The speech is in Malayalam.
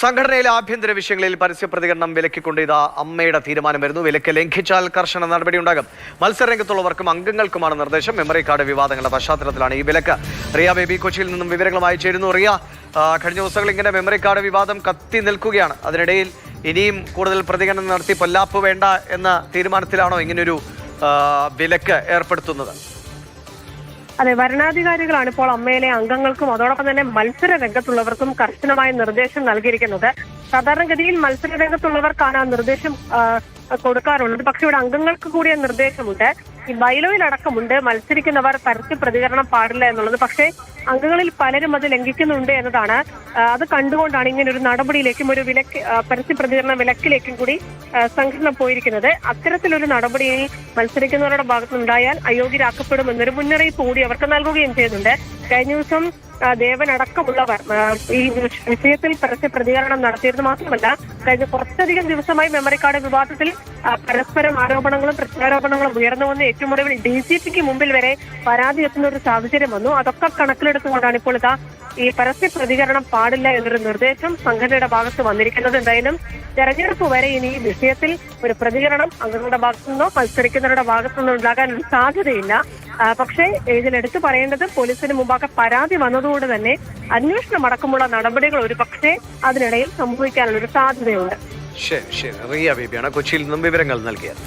സംഘടനയിലെ ആഭ്യന്തര വിഷയങ്ങളിൽ പരസ്യ പ്രതികരണം വിലക്കിക്കൊണ്ട് ഇതാ അമ്മയുടെ തീരുമാനം വരുന്നു. വിലക്ക് ലംഘിച്ചാൽ കർശന നടപടിയുണ്ടാകും. മത്സരരംഗത്തുള്ളവർക്കും അംഗങ്ങൾക്കുമാണ് നിർദ്ദേശം. മെമ്മറി കാർഡ് വിവാദങ്ങളുടെ പശ്ചാത്തലത്തിലാണ് ഈ വിലക്ക്. റിയ ബേബി കൊച്ചിയിൽ നിന്നും വിവരങ്ങളുമായി ചേരുന്നു. റിയ, കഴിഞ്ഞ ദിവസങ്ങൾ ഇങ്ങനെ മെമ്മറി കാർഡ് വിവാദം കത്തി നിൽക്കുകയാണ്. അതിനിടയിൽ ഇനിയും കൂടുതൽ പ്രതികരണം നടത്തി പൊല്ലാപ്പ് വേണ്ട എന്ന തീരുമാനത്തിലാണോ ഇങ്ങനൊരു വിലക്ക് ഏർപ്പെടുത്തുന്നത്? അതെ, വരണാധികാരികളാണ് ഇപ്പോൾ അമ്മയിലെ അംഗങ്ങൾക്കും അതോടൊപ്പം തന്നെ മത്സര രംഗത്തുള്ളവർക്കും കർശനമായ നിർദ്ദേശം നൽകിയിരിക്കുന്നത്. സാധാരണഗതിയിൽ മത്സര രംഗത്തുള്ളവർക്കാണ് ആ നിർദ്ദേശം കൊടുക്കാറുള്ളത്. പക്ഷെ ഇവിടെ അംഗങ്ങൾക്ക് കൂടിയ നിർദ്ദേശമുണ്ട്. ഈ ബൈലോയിലടക്കമുണ്ട് മത്സരിക്കുന്നവർ പരസ്യ പ്രതികരണം പാടില്ല എന്നുള്ളത്. പക്ഷേ അംഗങ്ങളിൽ പലരും അത് ലംഘിക്കുന്നുണ്ട് എന്നതാണ്. അത് കണ്ടുകൊണ്ടാണ് ഇങ്ങനെ ഒരു നടപടിയിലേക്കും ഒരു വിലക്ക് പരസ്യ പ്രതികരണ വിലക്കിലേക്കും കൂടി സംഘടന പോയിരിക്കുന്നത്. അത്തരത്തിലൊരു നടപടി മത്സരിക്കുന്നവരുടെ ഭാഗത്തുനിന്നുണ്ടായാൽ അയോഗ്യരാക്കപ്പെടുമെന്നൊരു മുന്നറിയിപ്പ് കൂടി അവർക്ക് നൽകുകയും ചെയ്യുന്നുണ്ട്. കഴിഞ്ഞ ദിവസം ദേവൻ അടക്കമുള്ളവർ ഈ വിഷയത്തിൽ പരസ്യ പ്രതികരണം നടത്തിയത് മാത്രമല്ല, കഴിഞ്ഞ കുറച്ചധികം ദിവസമായി മെമ്മറി കാർഡ് വിവാദത്തിൽ പരസ്പരം ആരോപണങ്ങളും പ്രത്യാരോപണങ്ങളും ഉയർന്നു വന്ന് ഏറ്റവും ഒടുവിൽ DGPക്ക് മുമ്പിൽ വരെ പരാതി എത്തുന്ന ഒരു സാഹചര്യം വന്നു. അതൊക്കെ കണക്കിലെടുത്തുകൊണ്ടാണ് ഇപ്പോൾ ഇതാ ഈ പരസ്യ പ്രതികരണം പാടില്ല എന്നൊരു നിർദ്ദേശം സംഘടനയുടെ ഭാഗത്ത് വന്നിരിക്കുന്നത്. എന്തായാലും തെരഞ്ഞെടുപ്പ് വരെ ഇനി ഈ വിഷയത്തിൽ ഒരു പ്രതികരണം അംഗങ്ങളുടെ ഭാഗത്തുനിന്നോ മത്സരിക്കുന്നവരുടെ ഭാഗത്തുനിന്നോ ഉണ്ടാകാൻ സാധ്യതയില്ല. പക്ഷേ ഇതിലെടുത്തു പറയേണ്ടത് പോലീസിന് മുമ്പാകെ പരാതി വന്നതുകൊണ്ട് തന്നെ അന്വേഷണം അടക്കമുള്ള നടപടികൾ ഒരു പക്ഷേ അതിനിടയിൽ സംഭവിക്കാനുള്ള ഒരു സാധ്യതയുണ്ട്. ശരി, റിയ ബേബിയാണ് കൊച്ചിയിൽ നിന്നും വിവരങ്ങൾ നൽകിയത്.